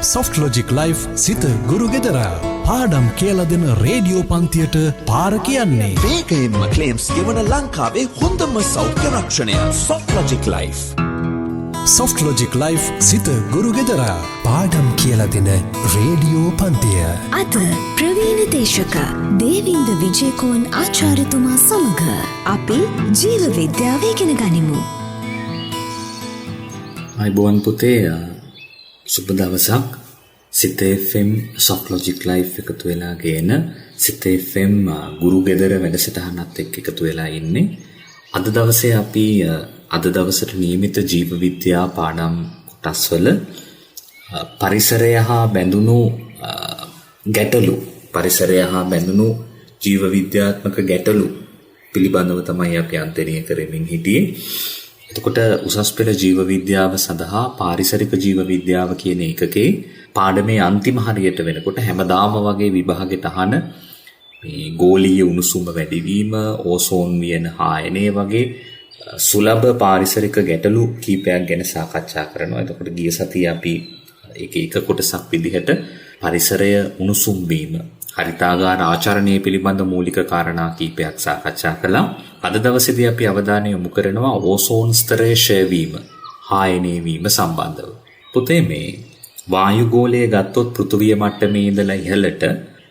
Soft Logic Life සිත ගුරු ගෙදර පාඩම් කියලා දෙන රේඩියෝ පන්තියට පාර කියන්නේ. වේගයෙන්ම ක්ලේම්ස් ගෙවන ලංකාවේ හොඳම සෞඛ්‍ය රක්ෂණය Soft Logic Life. Soft Logic Life සිත ගුරු ගෙදර පාඩම් කියලා දෙන රේඩියෝ පන්තිය. අද ප්‍රවීණ දේශක දේවින්ද විජේකෝන් ආචාර්යතුමා සමග අපි ජීව විද්‍යාව ඉගෙන ගනිමු. අයිබෝන් පුතේ, සුබ දවසක්. සිත FM Soft Logic Life එකතු වෙලා ගේන සිත FM ගුරු ගෙදර වැඩසටහනත් එක්ක එකතු වෙලා ඉන්නේ. අද දවසේ අපි අද දවසට නියමිත ජීව විද්‍යා පාඩම් කොටස්වල පරිසරය හා බැඳුණු ගැටලු, පරිසරය හා බැඳුණු ජීව විද්‍යාත්මක ගැටලු පිළිබඳව තමයි අපි අධ්‍යයනය කරමින් හිටියේ. එතකොට උසස් පෙළ ජීව විද්‍යාව සඳහා පාරිසරික ජීව විද්‍යාව කියන එකකේ පාඩමේ අන්තිම හරියට වෙනකොට හැමදාම වගේ විභාගෙට අහන මේ ගෝලීය උණුසුම වැඩිවීම, ඕසෝන් වියන හායනය වගේ සුලභ පාරිසරික ගැටලු කීපයක් ගැන සාකච්ඡා කරනවා. එතකොට ගිය සතියේ අපි ඒකේ එක කොටසක් විදිහට පරිසරය උණුසුම් වීම, හරිතාගාර ආචරණය පිළිබඳ මූලික කාරණා කීපයක් සාකච්ඡා කළා. අද දවසේදී අපි අවධානය යොමු කරනවා ඕසෝන් ස්තරයේ ක්ෂය වීම, හායනය වීම සම්බන්ධව. පුතේ, මේ වායුගෝලයේ ගත්තොත් පෘථිවිය මට්ටමේ ඉඳලා ඉහළට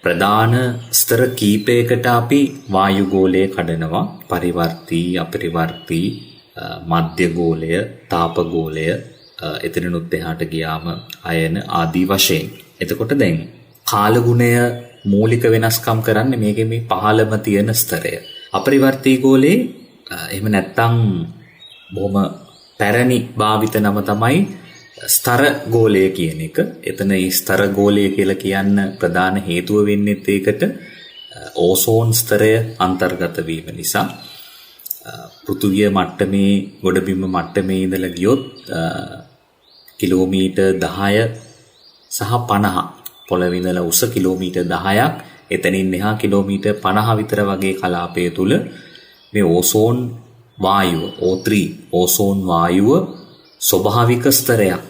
ප්‍රධාන ස්තර කීපයකට අපි වායුගෝලය කඩනවා. පරිවර්තී, අපරිවර්තී, මධ්‍යගෝලය, තාපගෝලය, එතනනුත් එහාට ගියාම අයන ආදී වශයෙන්. එතකොට දැන් කාලගුණය මූලික වෙනස්කම් කරන්නේ මේකේ මේ පහළම තියෙන ස්තරය. අපරිවර්තී ගෝලයේ එහෙම නැත්නම් බොහොම පැරණි භාවිත නම තමයි ස්තර ගෝලය කියන එක. එතන මේ ස්තර ගෝලය කියලා කියන්න ප්‍රධාන හේතුව වෙන්නේ ඒකට ඕසෝන් ස්තරය අන්තර්ගත වීම නිසා. පෘථිවිය මට්ටමේ, ගොඩබිම මට්ටමේ ඉඳලා ගියොත් කිලෝමීටර් 10 සහ 50, පොළවේ ඉඳලා උස කිලෝමීටර් 10ක්, එතනින් එහා කිලෝමීටර් 50 විතර වගේ කලාපය තුල මේ ඕසෝන් වායුව, O3 ඕසෝන් වායුව ස්වභාවික ස්තරයක්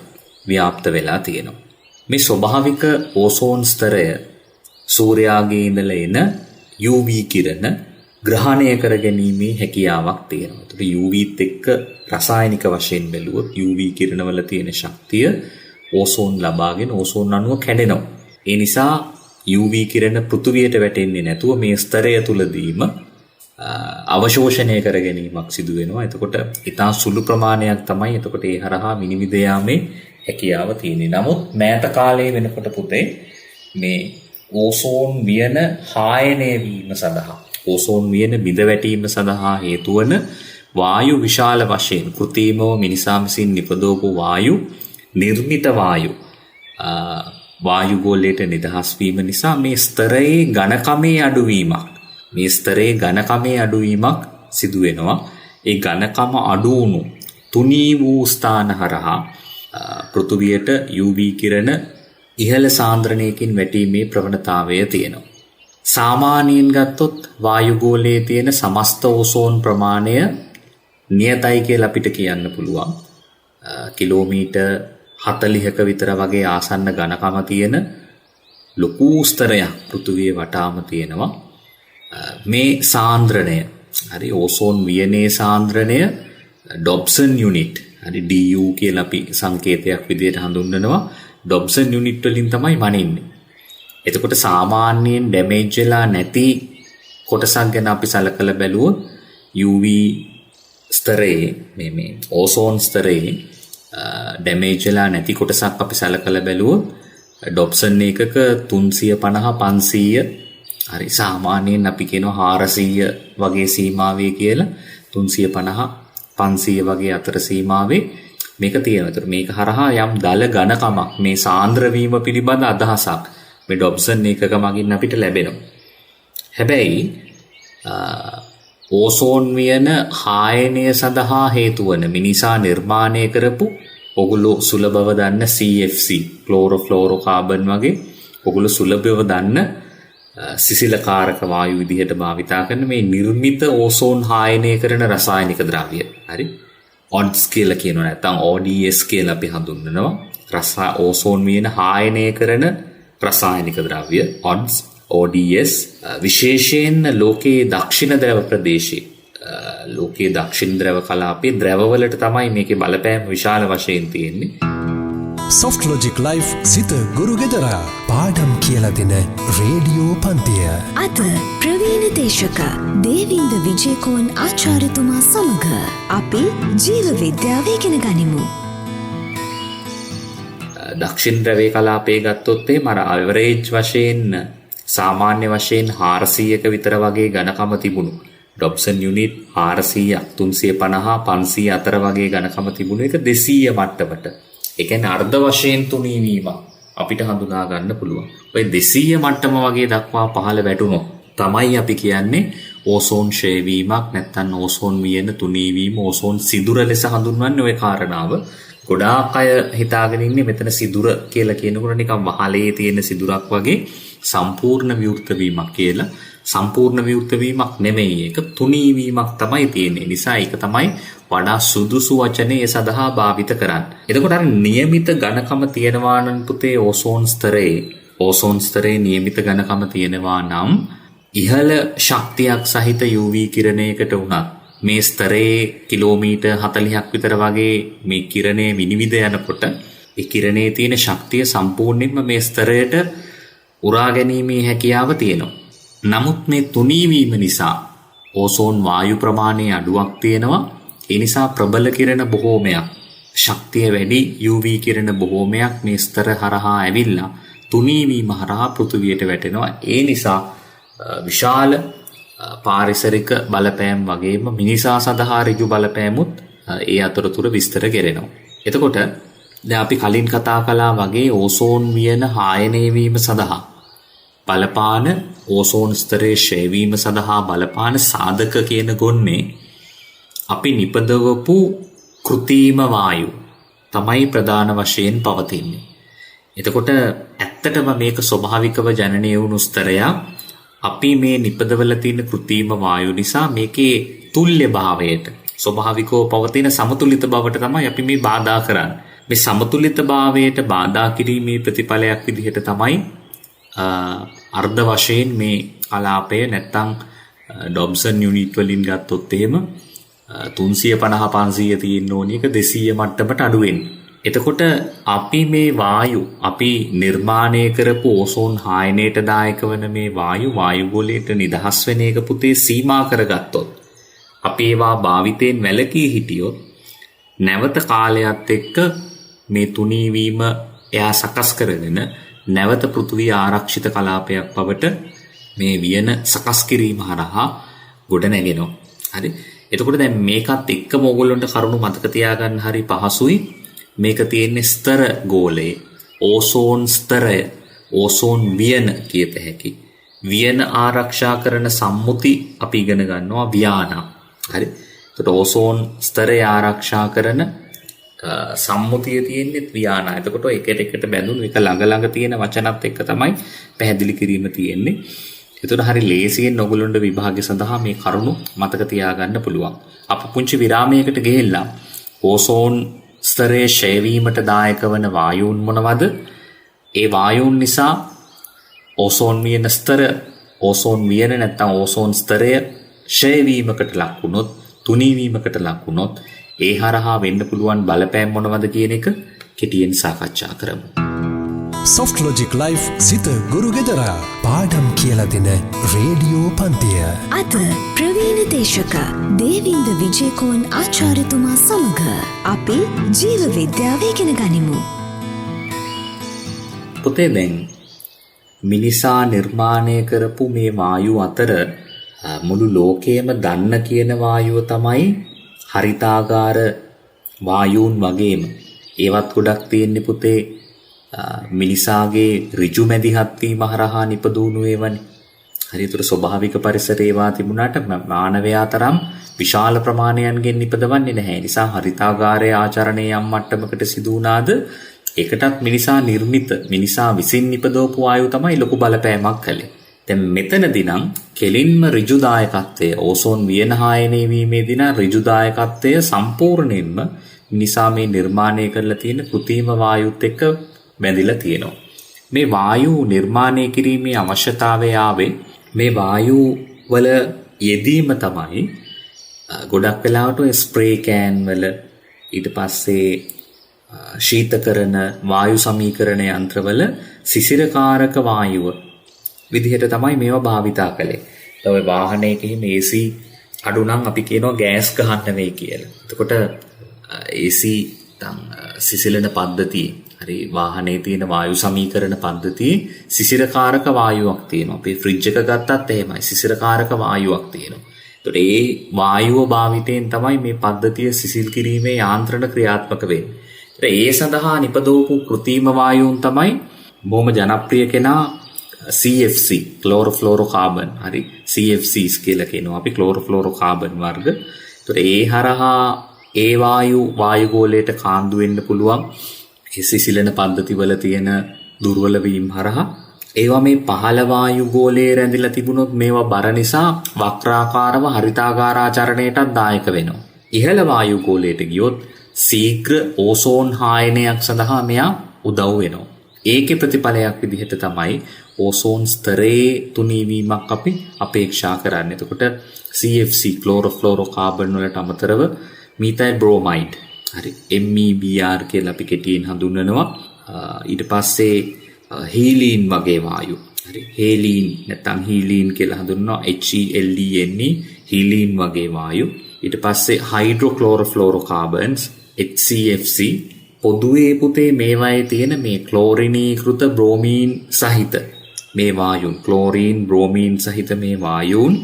ව්‍යාප්ත වෙලා තියෙනවා. මේ ස්වභාවික ඕසෝන් ස්තරය සූර්යාගේ ඉඳලා එන UV කිරණ ග්‍රහණය කර ගැනීමේ හැකියාවක් තියෙනවා. ඒත් UVත් එක්ක රසායනික වශයෙන් බැලුවොත් UV කිරණ වල තියෙන ශක්තිය ඕසෝන් ලබාගෙන ඕසෝන් අණුව කැඩෙනවා. ඒ නිසා UV කිරණ පෘථිවියට වැටෙන්නේ නැතුව මේ ස්තරය තුලදීම අවශෝෂණය කර ගැනීමක් සිදු වෙනවා. එතකොට ඉතා සුළු ප්‍රමාණයක් තමයි එතකොට ඒ හරහා විනිවිද යාමේ හැකියාව තියෙන්නේ. නමුත් මෑත කාලයේ වෙනකොට පුතේ මේ ඕසෝන් වියන හායනය වීම සඳහා, ඕසෝන් වියන බිඳ වැටීම සඳහා හේතු වන වායු විශාල වශයෙන් කෘත්‍රිමව මිනිසා විසින් නිපදවපු වායු, නිර්මිත වායු වායුගෝලයට නිදහස් වීම නිසා මේ ස්තරයේ ඝනකමේ අඩුවීමක් සිදු වෙනවා. ඒ ඝනකම අඩු වුණු තුනී වූ ස්ථාන හරහා පෘථිවියට UV කිරණ ඉහළ සාන්ද්‍රණයකින් වැටීමේ ප්‍රවණතාවය තියෙනවා. සාමාන්‍යයෙන් ගත්තොත් වායුගෝලයේ තියෙන සමස්ත ඕසෝන් ප්‍රමාණය නියතයි කියලා අපිට කියන්න පුළුවන්. කිලෝමීටර් 40ක විතර වගේ ආසන්න ඝනකම තියෙන ලොකු ස්තරයක් පෘථිවිය වටාම තියෙනවා. මේ සාන්ද්‍රණය, හරි ඕසෝන් වියනේ සාන්ද්‍රණය ඩොබ්සන් යුනිට්, හරි DU කියලා අපි සංකේතයක් විදිහට හඳුන්වනවා. ඩොබ්සන් යුනිට් වලින් තමයි මනින්නේ. එතකොට සාමාන්‍යයෙන් ඩැමේජ් වෙලා නැති කොටසක් ගැන අපි සලකලා බැලුවොත් UV ස්තරයේ මේ ඕසෝන් ස්තරයේ ඩැමේජ් වෙලා නැති කොටසක් අපි සලකලා බැලුවොත් ඩොබ්සන් එකක 350 500, හරි සාමාන්‍යයෙන් අපි කියනවා 400 වගේ සීමාවේ කියලා, 350 500 වගේ අතර සීමාවේ මේක තියෙනවා. ඒතර මේක හරහා යම් දල ඝනකමක්, මේ සාන්ද්‍ර වීම පිළිබඳ අදහසක් මේ ඩොබ්සන් එකක මගින් අපිට ලැබෙනවා. හැබැයි ඕසෝන් වියන හායනය සඳහා හේතු වන මිනිසා නිර්මාණය කරපු, ඔගොල්ලෝ සුලභව දන්න CFC, ක්ලෝරෝෆ්ලෝරෝකාබන් වගේ ඔගොල්ලෝ සුලභව දන්න සිසිලකාරක වායු විදිහට භාවිතා කරන මේ නිර්මිත ඕසෝන් හායනය කරන රසායනික ද්‍රව්‍ය, හරි ඔඩ්ස් කියලා කියනවා නැත්නම් ODS කියලා අපි හඳුන්වනවා. ඕසෝන් වියන හායනය කරන රසායනික ද්‍රව්‍ය ඔඩ්ස් ODS විශේෂයෙන් ලෝකයේ දක්ෂිණ ද්‍රව ප්‍රදේශයේ ලෝකයේ දක්ෂිණ ද්‍රව කලාපයේ ද්‍රවවලට තමයි මේකේ බලපෑම විශාල වශයෙන් තියෙන්නේ. සොෆ්ට් ලොජික් ලයිෆ් සිත ගුරු ගෙදරා පාඩම් කියලා දෙන රේඩියෝ පන්තිය. අද ප්‍රවීණ දේශක දේවින්ද විජේකෝන් ආචාර්යතුමා සමග අපි ජීව විද්‍යාව ඉගෙන ගනිමු. දක්ෂිණ ද්‍රවයේ කලාපයේ ගත්තොත් මර අවරේජ් වශයෙන් සාමාන්‍ය වශයෙන් 400ක විතර වගේ ඝනකම තිබුණු ඩොබ්සන් යුනිට් 400ක් 350 500 අතර වගේ ඝනකම තිබුණු එක 200 මට්ටමට. ඒ කියන්නේ අර්ධ වශයෙන් තුනී වීම අපිට හඳුනා ගන්න පුළුවන්. ඔය 200 මට්ටම වගේ දක්වා පහළ වැටුණොත් තමයි අපි කියන්නේ ඕසෝන් ක්ෂය වීමක් නැත්නම් ඕසෝන් වියන තුනී වීම ඕසෝන් සිදුර ලෙස හඳුන්වන්නේ ওই කාරණාව. ගොඩාක් අය හිතාගෙන ඉන්නේ මෙතන සිදුර කියලා කියනකොට නිකන් වහලේ තියෙන සිදුරක් වගේ සම්පූර්ණ විවෘත වීමක් කියලා. සම්පූර්ණ විවෘත වීමක් නෙමෙයි, ඒක තුනී වීමක් තමයි තියෙන්නේ. නිසා ඒක තමයි වඩා සුදුසු වචනේ ඒ සඳහා භාවිත කරන්නේ. එතකොට අර નિયમિત ඝනකම තියෙනවා නම් පුතේ ඕසෝන් ස්තරයේ નિયમિત ඝනකම තියෙනවා නම් ඉහළ ශක්තියක් සහිත UV කිරණයකට උනත් මේ ස්තරයේ කිලෝමීටර් 40ක් විතර වගේ මේ කිරණය විනිවිද යනකොට ඒ කිරණයේ තියෙන ශක්තිය සම්පූර්ණයෙන්ම මේ ස්තරයට උරා ගැනීමේ හැකියාව තියෙනවා. නමුත් මේ තුනී වීම නිසා ඕසෝන් වායු ප්‍රමාණයේ අඩුවක් තියෙනවා. ඒ නිසා ප්‍රබල කිරණ බොහෝමයක් ශක්තිය වැඩි UV කිරණ බොහෝමයක් මේ ස්තර හරහා ඇවිල්ලා තුනී වීම හරහා පෘථිවියට වැටෙනවා. ඒ නිසා විශාල පාරිසරික බලපෑම් වගේම මිනිසා සඳහා ඍජු බලපෑමුත් ඒ අතරතුර විස්තර කෙරෙනවා. එතකොට දැන් අපි කලින් කතා කළා වගේ ඕසෝන් වියන හායනය වීම සඳහා බලපාන ඕසෝන් ස්තරයේ ක්ෂය වීම සඳහා බලපාන සාධක කියන ගොන්නේ අපි නිපදවපු කෘත්‍රිම වායු තමයි ප්‍රධාන වශයෙන් පවතින්නේ. එතකොට ඇත්තටම මේක ස්වභාවිකව ජනනය වුණු ස්තරයක්. අපි මේ නිපදවල තියෙන කෘත්‍රිම වායු නිසා මේකේ තුල්්‍ය භාවයට ස්වභාවිකව පවතින සමතුලිත බවට තමයි අපි මේ බාධා කරන්නේ. මේ සමතුලිත භාවයට බාධා කිරීමේ ප්‍රතිඵලයක් විදිහට තමයි අර්ධ වශයෙන් මේ කලාපය නැත්තම් ඩොබ්සන් යුනිට් වලින් ගත්තොත් එහෙම 350 500 තියෙන්න ඕන එක 200 මට්ටමට අඩු වෙන්නේ. එතකොට අපි මේ වායු අපි නිර්මාණය කරපු ඕසෝන් හායනයට දායක වන මේ වායු ගෝලයට නිදහස් වෙන එක පුතේ සීමා කරගත්තොත් අපි ඒවා භාවිතයෙන් වැළකී හිටියොත් නැවත කාලයත් එක්ක මේ තුනී වීම එයා සකස් කරගෙන නැවත පෘථිවි ආරක්ෂිත කලාපයක් බවට මේ වියන සකස් කිරීම හරහා ගොඩ නැගෙනවා. හරි. එතකොට දැන් මේකත් එක්කම ඕගොල්ලන්ට කරුණු මතක තියාගන්න හරි පහසුයි. මේක තියෙන්නේ ස්තර ගෝලයේ ඕසෝන් ස්තරය ඕසෝන් වියන කියත හැකි. වියන ආරක්ෂා කරන සම්මුති අපි ඉගෙන ගන්නවා වියානා. හරි. එතකොට ඕසෝන් ස්තරය ආරක්ෂා කරන සම්මුතිය තියෙන්නේ වියානා. එතකොට එකට එකට බැඳුණු එක ළඟ තියෙන වචනත් එක්ක තමයි පැහැදිලි කිරීම තියෙන්නේ. එතකොට හරි ලේසියෙන් ඔයගොල්ලොන්ට විභාගය සඳහා මේ කරුණු මතක තියාගන්න පුළුවන්. අප පුංචි විරාමයකට ගෙහිලා ඕසෝන් ස්තරයේ ක්ෂය වීමට දායක වන වායුන් මොනවද? ඒ වායුන් නිසා ඕසෝන් වියන ස්තර ඕසෝන් වියන නැත්නම් ඕසෝන් ස්තරය ක්ෂය වීමකට ලක් වුණොත් තුනී වීමකට ලක් වුණොත් ඒ හරහා වෙන්න පුළුවන් බලපෑම් මොනවද කියන එක කෙටියෙන් සාකච්ඡා කරමු. සොෆ්ට් ලොජික් ලයිෆ් සිත ගුරු ගෙදරා පාඩම් කියලා දෙන රේඩියෝ පන්තිය. අද ප්‍රවීණ දේශක දේවින්ද විජේකෝන් ආචාර්යතුමා සමග අපි ජීව විද්‍යාව ඉගෙන ගනිමු. පුතේ දැන් මිනිසා නිර්මාණය කරපු මේ වායු අතර මුළු ලෝකයේම දන්න කියන වායුව තමයි හරිතාගාර වායූන් වගේම ඒවත් ගොඩක් තියෙන්නේ පුතේ මිනිසාගේ ඍජු මැදිහත් වීම හරහා නිපදුණු ඒවනේ. හරියට ස්වභාවික පරිසරේ ඒවා තිබුණාට මානවයා තරම් විශාල ප්‍රමාණයන්ගෙන් නිපදවන්නේ නැහැ. නිසා හරිතාගාරයේ ආචරණයේ යම් මට්ටමකට සිදු වුණාද ඒකටත් මිනිසා නිර්මිත මිනිසා විසින් නිපදවපු වායු තමයි ලොකු බලපෑමක් කළේ. දැන් මෙතනදී නම් කෙලින්ම ඍජු දායකත්වය ඕසෝන් වියනහායනය වීමේදී නම් ඍජු දායකත්වය සම්පූර්ණයෙන්ම නිසා මේ නිර්මාණය කරලා තියෙන කෘත්‍රිම වායුත් එක්ක බැඳිලා තියෙනවා. මේ වායු නිර්මාණය කිරීමේ අවශ්‍යතාවය ආවේ මේ වායු වල යෙදීම තමයි ගොඩක් වෙලාවට ඔය ස්ප්‍රේ කෑන් වල ඊට පස්සේ ශීතකරණ වායු සමීකරණ යන්ත්‍රවල සිසිරකාරක වායුව විදිහට තමයි මේවා භාවිතා කළේ. ඔය වාහනයක හිම AC අඩු නම් අපි කියනවා ගෑස් ගහන්න වෙයි කියලා. එතකොට AC සිසිලන පද්ධතිය හරි වාහනේ තියෙන වායු සමීකරණ පද්ධතියේ සිසිරකාරක වායුවක් තියෙනවා. අපි ෆ්‍රිජ් එක ගත්තත් එහෙමයි සිසිරකාරක වායුවක් තියෙනවා. එතකොට ඒ වායුව භාවිතයෙන් තමයි මේ පද්ධතිය සිසිල් කිරීමේ යාන්ත්‍රණ ක්‍රියාත්මක වෙන්නේ. ඒ සඳහා නිපදවපු කෘත්‍රිම වායුන් තමයි බොහොම ජනප්‍රිය කෙනා CFC ක්ලෝරොෆ්ලෝරෝකාබන් හරි CFCs කියලා කියනවා අපි ක්ලෝරොෆ්ලෝරෝකාබන් වර්ග. ඒතකොට ඒ හරහා ඒ වායු ගෝලයට කාන්දු වෙන්න පුළුවන් ඒ සිසිලන පද්ධතිවල තියෙන දුර්වල වීම හරහා ඒවා මේ පහළ වායු ගෝලයේ රැඳිලා තිබුණොත් මේවා බර නිසා වක්‍රාකාරව හරිතාකාරාචරණයටත් දායක වෙනවා. ඉහළ වායු ගෝලයට ගියොත් ශීඝ්‍ර ඕසෝන් හායනයක් සඳහා මෙයා උදව් වෙනවා. ඒකේ ප්‍රතිඵලයක් විදිහට තමයි ඕසෝන් ස්තරයේ තුනීවීමක් අපි අපේක්ෂා කරන්නේ. එතකොට CFC ක්ලෝරොෆ්ලෝරෝකාබන් වලට අමතරව මීතයිල් බ්‍රෝමයිඩ් හරි MEBR කියලා අපි කෙටියෙන් හඳුන්වනවා. ඊට පස්සේ හීලීන් වගේ වායු හරි හේලීන් නැත්නම් හීලීන් කියලා හඳුන්වනවා HELENE හීලීන් වගේ වායු. ඊට පස්සේ හයිඩ්‍රොක්ලෝරොෆ්ලෝරෝකාබන්ස් HCFC පොදුවේ පුතේ මේවායේ තියෙන මේ ක්ලෝරිනීකృత බ්‍රෝමීන් සහිත මේ වායුන් ක්ලෝරීන් බ්‍රෝමීන් සහිත මේ වායුන්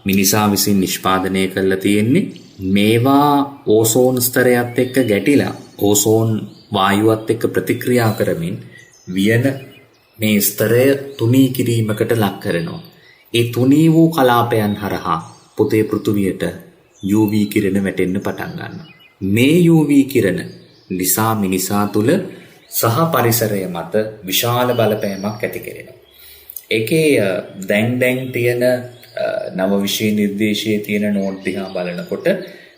මිනිසා විසින් නිෂ්පාදනය කරලා තියෙන්නේ මේවා ඕසෝන් ස්තරයත් එක්ක ගැටිලා ඕසෝන් වායුවත් එක්ක ප්‍රතික්‍රියා කරමින් වියන මේ ස්තරය තුනී කිරීමකට ලක් කරනවා. ඒ තුනී වූ කලාපයන් හරහා පුතේ පෘථුවියට UV කිරණ වැටෙන්න පටන් ගන්නවා. මේ UV කිරණ නිසා මිනිසා තුළ සහ පරිසරය මත විශාල බලපෑමක් ඇති කරනවා. ඒකේ දැන් තියෙන නව විෂය නිර්දේශයේ තියෙන නෝට් දිහා බලනකොට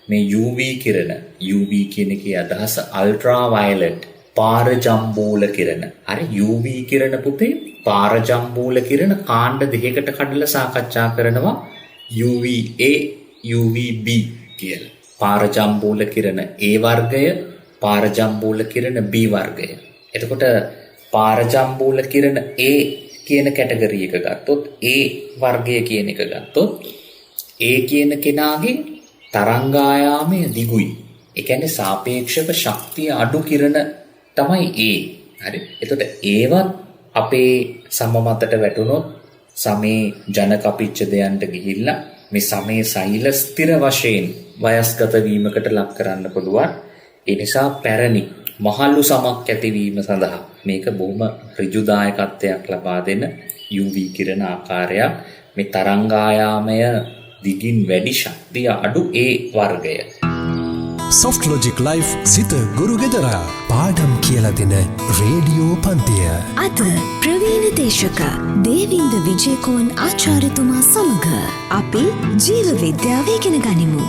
මේ UV කිරණ UV කියන එකේ අදහස අල්ට්‍රා වයලට් පාරජම්බූල කිරණ. හරි UV කිරණ පුතේ පාරජම්බූල කිරණ කාණ්ඩ දෙකකට කඩලා සාකච්ඡා කරනවා UVA UVB කියලා. පාරජම්බූල කිරණ A වර්ගය පාරජම්බූල කිරණ B වර්ගය. එතකොට පාරජම්බූල කිරණ A කියන කැටගරි එක ගත්තොත් A වර්ගය කියන එක ගත්තොත් A කියන කෙනාගේ තරංගායාමය දිගුයි. ඒ කියන්නේ සාපේක්ෂව ශක්තිය අඩු කිරණ තමයි A. හරි. එතකොට ඒවත් අපේ සම මතට වැටුණොත් සමේ ජනකපිච්ච දෙයන්ට ගිහිල්ලා මේ සමේ සෛල ස්ථිර වශයෙන් වයස්ගත වීමකට ලක් කරන්න පුළුවන්. ඒ නිසා පැරණි මහලු සමක් ඇතිවීම සඳහා මේක බොහොම ඍජු දායකත්වයක් ලබා දෙන UV කිරණ ආකාරයක්. මේ තරංගායාමය දිගින් වැඩි ශක්තිය අඩු A වර්ගය. Soft Logic Life සිත ගුරු ගෙදරා පාඩම් කියලා දෙන රේඩියෝ පන්තිය. අද ප්‍රවීණ දේශක දේවින්ද විජේකෝන් ආචාර්යතුමා සමග අපි ජීව විද්‍යාව ඉගෙන ගනිමු.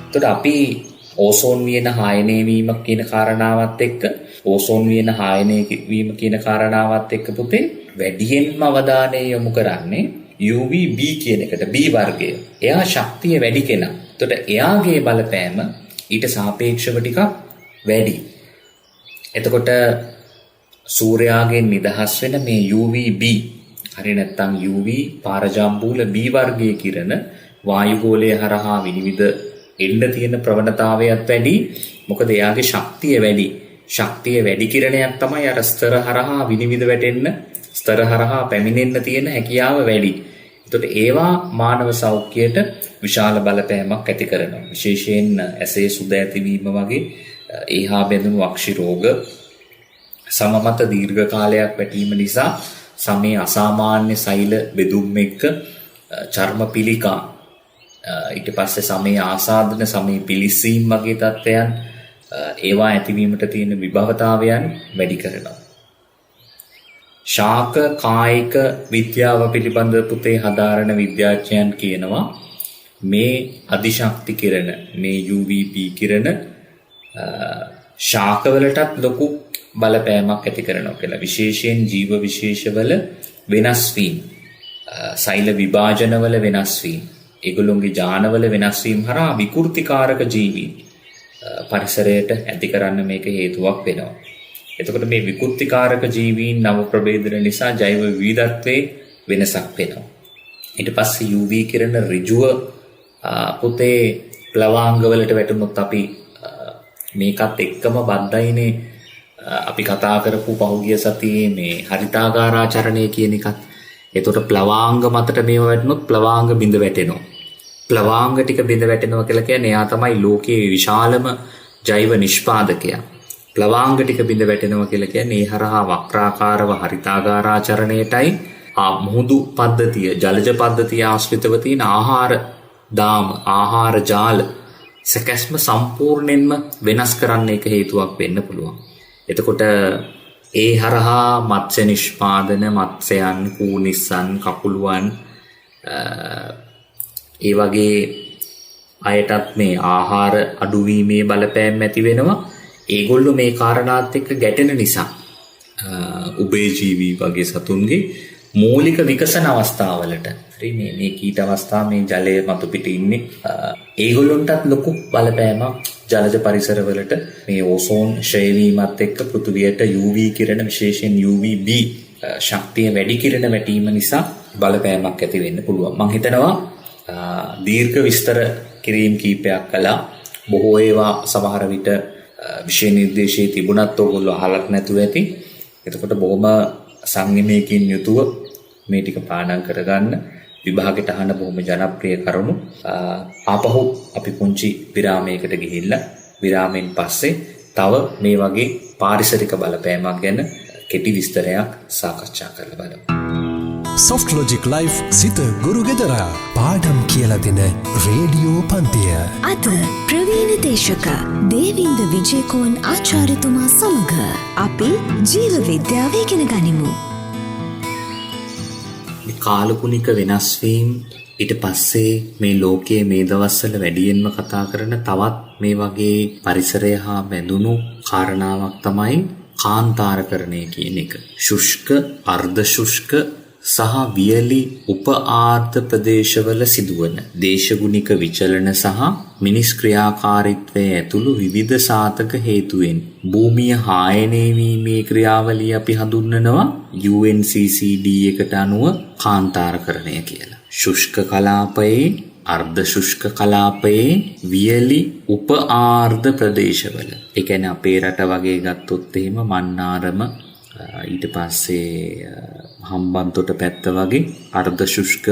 එතකොට අපි ඕසෝන් වියන හායනය වීම කියන කාරණාවත් එක්ක ඕසෝන් වියන හායනය වීම කියන කාරණාවත් එක්ක පුතේ වැඩියෙන්ම අවධානය යොමු කරන්නේ UVB කියන එකට B වර්ගය. එයා ශක්තිය වැඩි කෙනා. එතකොට එයාගේ බලපෑම ඊට සාපේක්ෂව ටිකක් වැඩි. එතකොට සූර්යාගෙන් නිදහස් වෙන මේ UVB හරි නැත්නම් UV පාරජම්බූල B වර්ගයේ කිරණ වායුගෝලය හරහා විනිවිද එන්න තියෙන ප්‍රවණතාවයත් වැඩි. මොකද එයාගේ ශක්තිය වැඩි. ශක්තිය වැඩි කිරණයක් තමයි අර ස්තර හරහා විනිවිද වැටෙන්න ස්තර හරහා පැමිණෙන්න තියෙන හැකියාව වැඩි. එතකොට ඒවා මානව සෞඛ්‍යයට විශාල බලපෑමක් ඇති කරනවා. විශේෂයෙන් ඇසේ සුද ඇතිවීම වගේ ඒහා බැඳුණු අක්ෂි රෝග සමමත දීර්ඝ කාලයක් වැටීම නිසා සමේ අසාමාන්‍ය සෛල බෙදුම් එක්ක චර්ම පිළිකා ඊට පස්සේ සමේ ආසාදන සමේ පිලිස්සීම් වගේ තත්ත්වයන් ඒවා ඇතිවීමට තියෙන විභවතාවයන් වැඩි කරනවා. ශාක කායික විද්‍යාව පිළිබඳ පුතේ හදාරන විද්‍යාඥයන් කියනවා මේ අධිශක්ති කිරණ මේ UVB කිරණ ශාකවලටත් ලොකු බලපෑමක් ඇති කරනවා කියලා. විශේෂයෙන් ජීව විශේෂවල වෙනස් වීම, සෛල විභාජනවල වෙනස් වීම, ඒගොල්ලොන්ගේ ජානවල වෙනස් වීම හරහා විකෘතිකාරක ජීවීන් පරිසරයට ඇති කරන්න මේක හේතුවක් වෙනවා. එතකොට මේ විකෘතිකාරක ජීවීන් නව ප්‍රභේදන නිසා ජෛව විවිධත්වයේ වෙනසක් වෙනවා. ඊට පස්සේ UV කිරණ ඍජුව පුතේ ප්ලවාංගවලට වැටුනොත් අපි මේකත් එක්කම බද්දයිනේ අපි කතා කරපු පහුගිය සතියේ මේ හරිතාගාරාචරණය කියන එකත්. එතකොට ප්ලවාංග මතට මේව වැටුනොත් ප්ලවාංග බිඳ වැටෙනවා. ප්ලවාංග ටික බිඳ වැටෙනවා කියලා කියන්නේ එයා තමයි ලෝකයේ විශාලම ජෛව නිෂ්පාදකයා. ප්ලවාංග ටික බිඳ වැටෙනවා කියලා කියන්නේ ඒ හරහා වක්‍රාකාරව හරිතාගාරාචරණයටයි මුහුදු පද්ධතිය, ජලජ පද්ධතිය ආශ්‍රිතව තියෙන ආහාර දාම, ආහාර ජාල සැකැස්ම සම්පූර්ණයෙන්ම වෙනස් කරන්න එක හේතුවක් වෙන්න පුළුවන්. එතකොට ඒ හරහා මත්ස්‍ය නිෂ්පාදන, මත්ස්‍යයන්, කූනිස්සන්, කකුළුවන් ඒ වගේ අයටත් මේ ආහාර අඩුවීමේ බලපෑම් ඇති වෙනවා. ඒගොල්ලෝ මේ කාරණාත් එක්ක ගැටෙන නිසා උභයජීවී වගේ සතුන්ගේ මූලික විකසන අවස්ථාවලට හරි මේ කීට අවස්ථා මේ ජලය මතු පිට ඉන්නේ ඒගොල්ලොන්ටත් ලොකු බලපෑමක් ජලජ පරිසරවලට මේ ඕසෝන් ක්ෂයවීමත් එක්ක පෘථිවියට UV කිරණ විශේෂයෙන් UVB ශක්තිය වැඩි කිරණ වැටීම නිසා බලපෑමක් ඇති වෙන්න පුළුවන්. මම හිතනවා දීර්ඝ විස්තර කිරීම් කීපයක් කළා. බොහෝ ඒවා සමහර විට විෂය නිර්දේශයේ තිබුණත් ඔයගොල්ලෝ අහලත් නැතුව ඇති. එතකොට බොහොම සංයමයකින් යුතුව මේ ටික පාඩම් කරගන්න. විභාගෙට අහන බොහොම ජනප්‍රිය කරුණු. ආපහු අපි පුංචි විරාමයකට ගිහිල්ලා විරාමයෙන් පස්සේ තව මේ වගේ පාරිසරික බලපෑමක් ගැන කෙටි විස්තරයක් සාකච්ඡා කරලා බලමු. Soft Logic Life සිත ගුරු ගෙදරා පාඩම් කියලා දෙන රේඩියෝ පන්තිය. අද ප්‍රවීණ දේශක දේවින්ද විජේකෝන් ආචාර්යතුමා සමග අපි ජීව විද්‍යාව ඉගෙන ගනිමු. කාලකුණික වෙනස් වීම ඊට පස්සේ මේ ලෝකයේ මේ දවස්වල වැඩියෙන්ම කතා කරන තවත් මේ වගේ පරිසරය හා බැඳුණු කාරණාවක් තමයි කාන්තාරකරණය කියන එක. ශුෂ්ක, අර්ධ ශුෂ්ක සහ වියලි උප ආර්ධ ප්‍රදේශවල සිදුවන දේශගුණික විචලන සහ මිනිස් ක්‍රියාකාරීත්වයේ ඇතුළු විවිධ සාධක හේතුවෙන් භූමිය හායනය වීමේ ක්‍රියාවලිය අපි හඳුන්වනවා UNCCD එකට අනුව කාන්තාරකරණය කියලා. ශුෂ්ක කලාපයේ, අර්ධ ශුෂ්ක කලාපයේ වියලි උප ආර්ධ ප්‍රදේශවල, ඒ කියන්නේ අපේ රට වගේ ගත්තොත් එහෙම මන්නාරම ඊට පස්සේ හම්බන්තොට පැත්ත වගේ අර්ධ ශුෂ්ක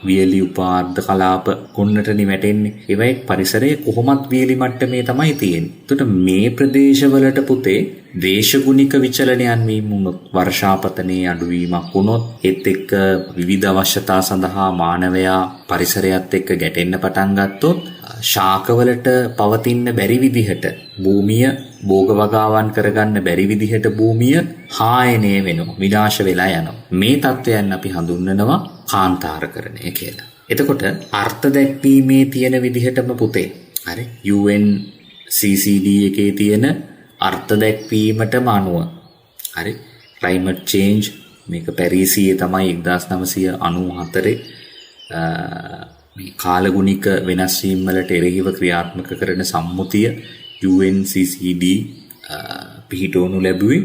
වියලි උපාර්ධ කලාප කොන්නටනි වැටෙන්නේ. ඒවයි පරිසරයේ කොහොමත් වියලි මට්ටමේ තමයි තියෙන්නේ. එතකොට මේ ප්‍රදේශවලට පුතේ දේශගුණික විචලනයන් වීම වුණොත්, වර්ෂාපතනයේ අඩුවීමක් වුණොත්, ඒත් එක්ක විවිධ අවශ්‍යතා සඳහා මානවයා පරිසරයත් එක්ක ගැටෙන්න පටන් ගත්තොත් ශාකවලට පවතින්න බැරි විදිහට භූමිය භෝග වගාවන් කරගන්න බැරි විදිහට භූමිය හායනය වෙනවා, විනාශ වෙලා යනවා. මේ තත්ත්වයන් අපි හඳුන්වනවා කාන්තාරකරණය කියලා. එතකොට අර්ථ දැක්වීමේ තියෙන විදිහටම පුතේ හරි UNCCD එකේ තියෙන අර්ථ දැක්වීමටම අනුව හරි climate change මේක පැරිසියේ තමයි 1994 මේ කාලගුණික වෙනස් වීම් වලට එරෙහිව ක්‍රියාත්මක කරන සම්මුතිය UNCCD පිහිටවනු ලැබුවේ.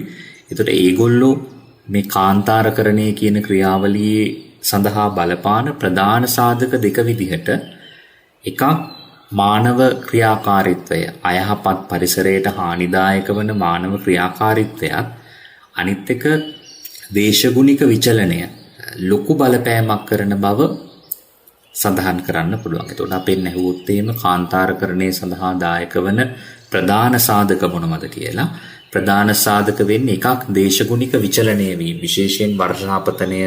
එතකොට ඒගොල්ලෝ මේ කාන්තාරකරණය කියන ක්‍රියාවලියේ සඳහා බලපාන ප්‍රධාන සාධක දෙක විදිහට එකක් මානව ක්‍රියාකාරීත්වය, අයහපත් පරිසරයට හානිදායක වන මානව ක්‍රියාකාරීත්වයත්, අනිත් එක දේශගුණික විචලනය ලොකු බලපෑමක් කරන බව සඳහන් කරන්න පුළුවන්. එතකොට අපෙන් ඇහුවොත් එහෙම කාන්තාරකරණය සඳහා දායක වන ප්‍රධාන සාධක මොනවද කියලා. ප්‍රධාන සාධක වෙන්නේ එකක් දේශගුණික විචලනය වීම, විශේෂයෙන් වර්ෂාපතනය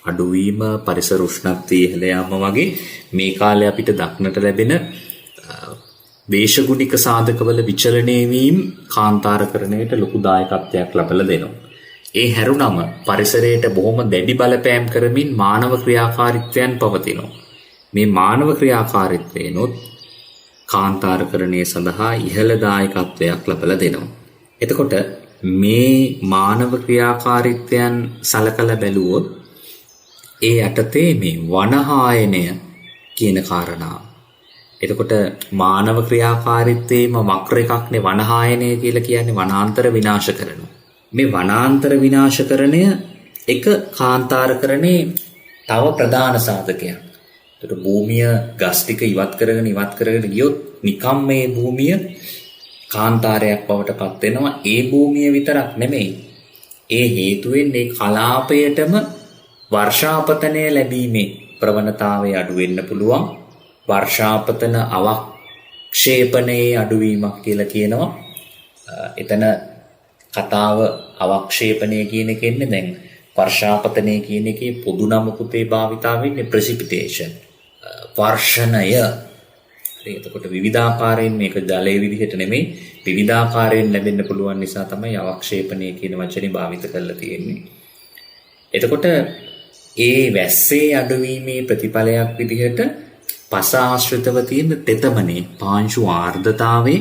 අඩුවීම, පරිසර උෂ්ණත්වයේ ඉහළ යාම වගේ මේ කාලේ අපිට දක්නට ලැබෙන දේශගුණික සාධකවල විචලනය වීම කාන්තාරකරණයට ලොකු දායකත්වයක් ලබලා දෙනවා. ඒ හැරුණම පරිසරයට බොහොම දැඩි බලපෑම් කරමින් මානව ක්‍රියාකාරීත්වයන් පවතිනවා. මේ මානව ක්‍රියාකාරීත්වයනොත් කාන්තාරකරණය සඳහා ඉහළ දායකත්වයක් ලබලා දෙනවා. එතකොට මේ මානව ක්‍රියාකාරීත්වයන් සලකලා බැලුවොත් ඒ යටතේ මේ වනහායනය කියන කාරණාව. එතකොට මානව ක්‍රියාකාරීත්වයේම වක්‍ර එකක්නේ වනහායනය කියලා කියන්නේ වනාන්තර විනාශ කරනවා. මේ වනාන්තර විනාශකරණය එක කාන්තාරකරණේ තව ප්‍රධාන සාධකයක්. එතකොට භූමිය ගස් ටික ඉවත් කරගෙන ගියොත් නිකම් මේ භූමිය කාන්තාරයක් බවට පත් වෙනවා. ඒ භූමිය විතරක් නෙමෙයි. ඒ හේතුවෙන් මේ කලාපයටම වර්ෂාපතනය ලැබීමේ ප්‍රවණතාවය අඩු වෙන්න පුළුවන්. වර්ෂාපතන අවක්ෂේපණයේ අඩුවීමක් කියලා කියනවා. එතන කතාව අවක්ෂේපණය කියන එක එන්නේ දැන් වර්ෂාපතනය කියන එකේ පොදු නමකුතේ භාවිතා වෙන්නේ ප්‍රෙසිපිටේෂන් වර්ෂණය. එතකොට විවිධාකාරයෙන් මේක ජලයේ විදිහට නෙමෙයි විවිධාකාරයෙන් ලැබෙන්න පුළුවන් නිසා තමයි අවක්ෂේපණය කියන වචනේ භාවිත කරලා තියෙන්නේ. එතකොට ඒ වැස්සේ අඩුවීමේ ප්‍රතිඵලයක් විදිහට පස ආශ්‍රිතව තියෙන තෙතමනේ පාංශු ආර්ද්‍රතාවයේ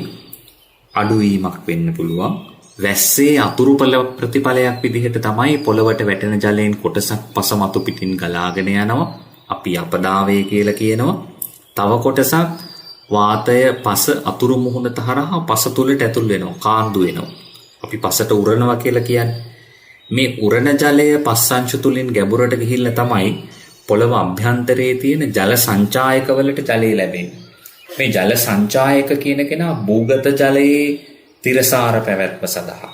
අඩුවීමක් වෙන්න පුළුවන්. වැස්සේ අතුරු ප්‍රතිඵලයක් විදිහට තමයි පොළවට වැටෙන ජලයෙන් කොටසක් පස මතු පිටින් ගලාගෙන යනවා. අපි අපදාවය කියලා කියනවා. තව කොටසක් වාතය පස අතුරු මුහුණත හරහා පස තුලට ඇතුල් වෙනවා. කාන්දු වෙනවා. අපි පසට උරනවා කියලා කියන්නේ. මේ උරණ ජලය පස්සංශ තුලින් ගැඹුරට ගිහිල්ලා තමයි පොළව අභ්‍යන්තරයේ තියෙන ජල සංචායකවලට ජලය ලැබෙන්නේ. මේ ජල සංචායක කියන කෙනා භූගත ජලයේ තිරසාර පැවැත්ම සඳහා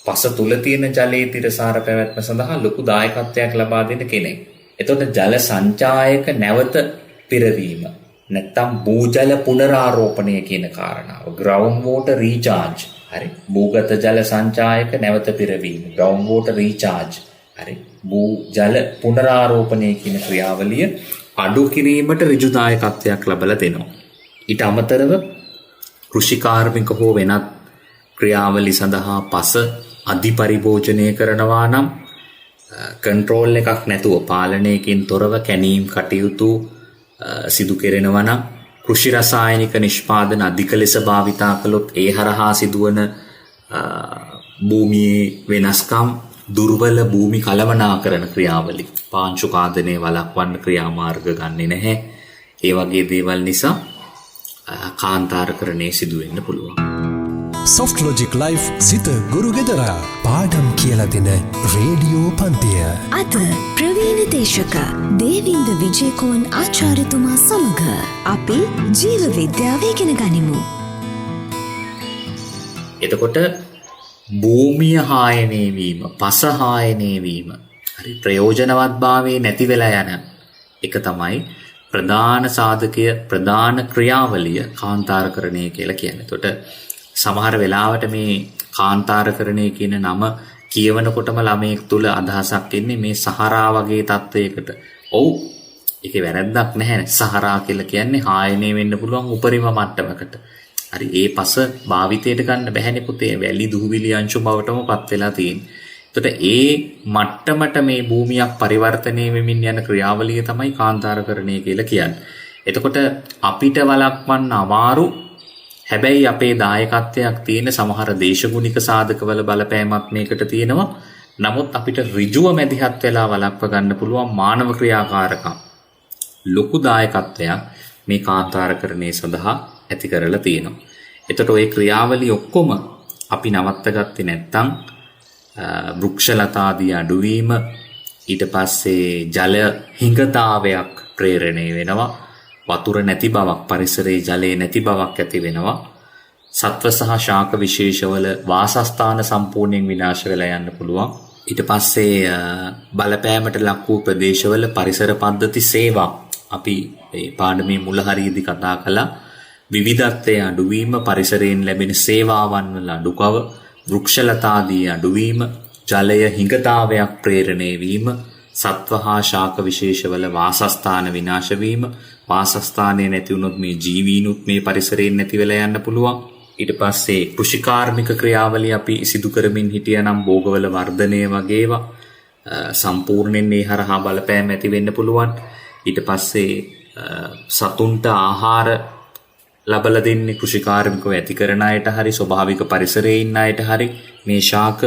පස තුල තියෙන ජලයේ තිරසාර පැවැත්ම සඳහා ලොකු දායකත්වයක් ලබා දෙන කෙනෙක්. එතකොට ජල සංචායක නැවත පිරවීම නැත්තම් භූජල පුනරාරෝපණය කියන කාරණාව ground water recharge. හරි. භූගත ජල සංචායක නැවත පිරවීම ground water recharge. හරි. භූජල පුනරාරෝපණය කියන ක්‍රියාවලිය අඩු කිරීමට ඍජු දායකත්වයක් ලබලා දෙනවා. ඊට අමතරව කෘෂිකාර්මික හෝ වෙනත් ක්‍රියාවලි සඳහා පස අධිපරිභෝජනය කරනවා නම් කන්ට්‍රෝල් එකක් නැතුව පාලනයකින් තොරව කැණීම් කටයුතු සිදු කෙරෙනවා නම් කෘෂි රසායනික නිෂ්පාදන අධික ලෙස භාවිතා කළොත් ඒ හරහා සිදුවන භූමියේ වෙනස්කම් දුර්වල භූමි කළමනාකරණ ක්‍රියාවලි පාංශු කාදනය වළක්වන්න ක්‍රියාමාර්ග ගන්නේ නැහැ. ඒ වගේ දේවල් නිසා කාන්තාරකරණය සිදු වෙන්න පුළුවන්. Soft Logic Life සිත ගුරු ගෙදරා පාඩම් කියලා දෙන රේඩියෝ පන්තිය. අද ප්‍රවීණ දේශක දේවින්ද විජේකෝන් ආචාර්යතුමා සමග අපි ජීව විද්‍යාව ඉගෙන ගනිමු. එතකොට භූමිය හායනය වීම, පස හායනය වීම, හරි ප්‍රයෝජනවත්භාවයේ නැති වෙලා යන එක තමයි ප්‍රධාන සාධකය, ප්‍රධාන ක්‍රියාවලිය කාන්තාරකරණය කියලා කියන්නේ. එතකොට සමහර වෙලාවට මේ කාන්තාරකරණය කියන නම කියවනකොටම ළමයෙක් තුල අදහසක් එන්නේ මේ සහරා වගේ තත්වයකට. ඔව්. ඒකේ වැරැද්දක් නැහැ. සහරා කියලා කියන්නේ හායනය වෙන්න පුළුවන් උපරිම මට්ටමකට. හරි ඒ පස භාවිතයට ගන්න බැහැනේ පුතේ. වැලි දුහවිලි අංශු බවටම පත් වෙලා තියෙන්නේ. එතකොට ඒ මට්ටමට මේ භූමියක් පරිවර්තනය වෙමින් යන ක්‍රියාවලිය තමයි කාන්තාරකරණය කියලා කියන්නේ. එතකොට අපිට වළක්වන්න අමාරු හැබැයි අපේ දායකත්වයක් තියෙන සමහර දේශගුණික සාධකවල බලපෑමක් මේකට තියෙනවා. නමුත් අපිට ඍජුව මැදිහත් වෙලා වළක්ව ගන්න පුළුවන් මානව ක්‍රියාකාරකම් ලොකු දායකත්වයක් මේ කාන්තාරකරණය සඳහා ඇති කරලා තියෙනවා. එතකොට ওই ක්‍රියාවලිය ඔක්කොම අපි නවත්තගත්තේ නැත්නම් වෘක්ෂලතාදී අඩුවීම, ඊට පස්සේ ජල හිඟතාවයක් ප්‍රේරණය වෙනවා. වතුර නැති බවක්, පරිසරයේ ජලයේ නැති බවක් ඇති වෙනවා. සත්ව සහ ශාක විශේෂවල වාසස්ථාන සම්පූර්ණයෙන් විනාශ වෙලා යන්න පුළුවන්. ඊට පස්සේ බලපෑමට ලක් වූ ප්‍රදේශවල පරිසර පද්ධති සේවා අපි මේ පාඩමේ මුල හරියදී කතා කළා. විවිධත්වයේ අඩුවීම, පරිසරයෙන් ලැබෙන සේවාවන් වල අඩුකව, වෘක්ෂලතාදී අඩුවීම, ජලය හිඟතාවයක් ප්‍රේරණය වීම, සත්ව හා ශාක විශේෂවල වාසස්ථාන විනාශ වීම, වාසස්ථානයේ නැති වුණොත් මේ ජීවීනුත් මේ පරිසරයෙන් නැති වෙලා යන්න පුළුවන්. ඊට පස්සේ කෘෂිකාර්මික ක්‍රියාවලිය අපි සිදු කරමින් හිටියනම් භෝගවල වර්ධනය වගේවා සම්පූර්ණයෙන් මේ හරහා බලපෑම් ඇති වෙන්න පුළුවන්. ඊට පස්සේ සතුන්ට ආහාර ලබලා දෙන්නේ කෘෂිකාර්මිකව ඇති කරන අයට හරි ස්වභාවික පරිසරයේ ඉන්න අයට හරි මේ ශාක.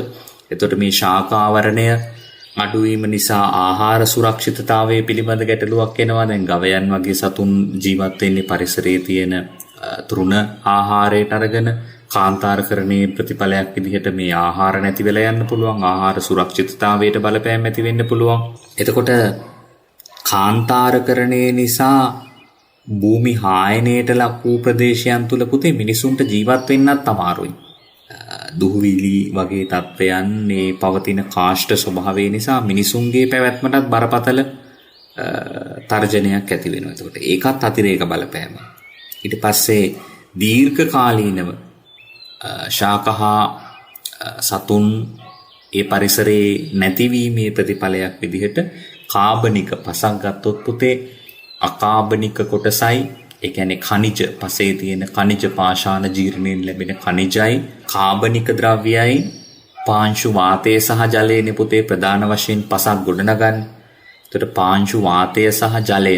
එතකොට මේ ශාක ආවරණය අඩුවීම නිසා ආහාර සුරක්ෂිතතාවයේ පිළිබඳ ගැටලුවක් එනවා. දැන් ගවයන් වගේ සතුන් ජීවත් වෙන්නේ පරිසරයේ තියෙන තෘණ ආහාරයට අරගෙන කාන්තාරකරණයේ ප්‍රතිඵලයක් විදිහට මේ ආහාර නැති වෙලා යන්න පුළුවන්. ආහාර සුරක්ෂිතතාවයට බලපෑම් ඇති වෙන්න පුළුවන්. එතකොට කාන්තාරකරණයේ නිසා භූමි හායනයට ලක් වූ ප්‍රදේශයන් තුල පුතේ මිනිසුන්ට ජීවත් වෙන්නත් අමාරුයි. දුහවිලි වගේ තත්ත්වයන් මේ පවතින කාෂ්ඨ ස්වභාවය නිසා මිනිසුන්ගේ පැවැත්මටත් බරපතල තර්ජනයක් ඇති වෙනවා. එතකොට ඒකත් අතිරේක බලපෑම. ඊට පස්සේ දීර්ඝ කාලීනව ශාකහා සතුන් ඒ පරිසරයේ නැතිවීමේ ප්‍රතිඵලයක් විදිහට කාබනික පසක් ගත්තොත් පුතේ අකාබනික කොටසයි ඒ කියන්නේ ඛනිජ පසේ තියෙන ඛනිජ පාෂාණ ජීර්ණයෙන් ලැබෙන ඛනිජයි කාබනික ද්‍රව්‍යයි පාංශු වාතය සහ ජලයනේ පුතේ ප්‍රධාන වශයෙන් පසක් ගොඩනගන්නේ. එතකොට පාංශු වාතය සහ ජලය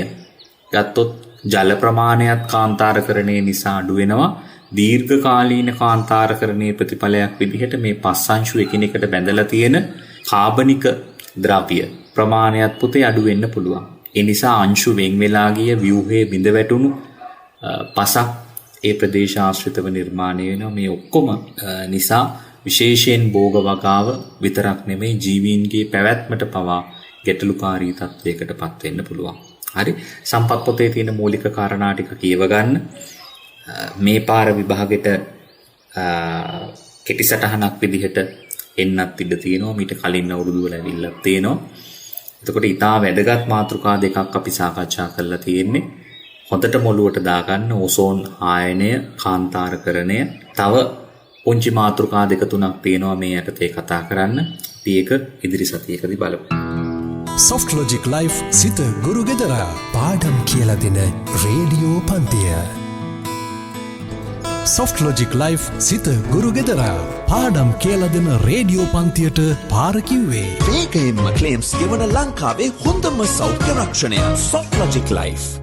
ගත්තොත් ජල ප්‍රමාණයත් කාන්තාරකරණය නිසා අඩු වෙනවා. දීර්ඝ කාලීන කාන්තාරකරණයේ ප්‍රතිඵලයක් විදිහට මේ පස් අංශු එකිනෙකට බැඳලා තියෙන කාබනික ද්‍රව්‍ය ප්‍රමාණයත් පුතේ අඩු වෙන්න පුළුවන්. ඒ නිසා අංශු වෙන් වෙලා ගිය ව්‍යුහයේ බිඳ වැටුණු පසක් ඒ ප්‍රදේශ ආශ්‍රිතව නිර්මාණය වෙනවා. මේ ඔක්කොම නිසා විශේෂයෙන් භෝග වගාව විතරක් නෙමෙයි ජීවීන්ගේ පැවැත්මට පවා ගැටලුකාරී තත්වයකටපත් වෙන්න පුළුවන්. හරි, සම්පත් පොතේ තියෙන මූලික කාරණා ටික කියව ගන්න. මේ පාර විභාගෙට කෙටි සටහනක් විදිහට එන්නත් ඉඩ තියෙනවා. මීට කලින් අවුරුදු වල ඇවිල්ලා තියෙනවා. එතකොට ඊටා වැදගත් මාතෘකා දෙකක් අපි සාකච්ඡා කරලා තියෙන්නේ. හොඳට මොළුවට දාගන්න ඕසෝන් ආයනය, කාන්තාරකරණය. තව පුංචි මාතෘකා දෙක තුනක් තියෙනවා මේ යටතේ කතා කරන්න. අපි ඒක ඉදිරි සතියකදී බලමු. Soft Logic Life සිත ගුරු ගෙදර පාඩම් කියලා දෙන රේඩියෝ පන්තිය. Soft Logic Life සිත ගුරු ගෙදර පාඩම් කියලා දෙන රේඩියෝ පන්තියට පාර කිව්වේ. වේගයෙන්ම ක්ලේම්ස් ගෙවන ලංකාවේ හොඳම සෞඛ්‍ය රක්ෂණය Soft Logic Life.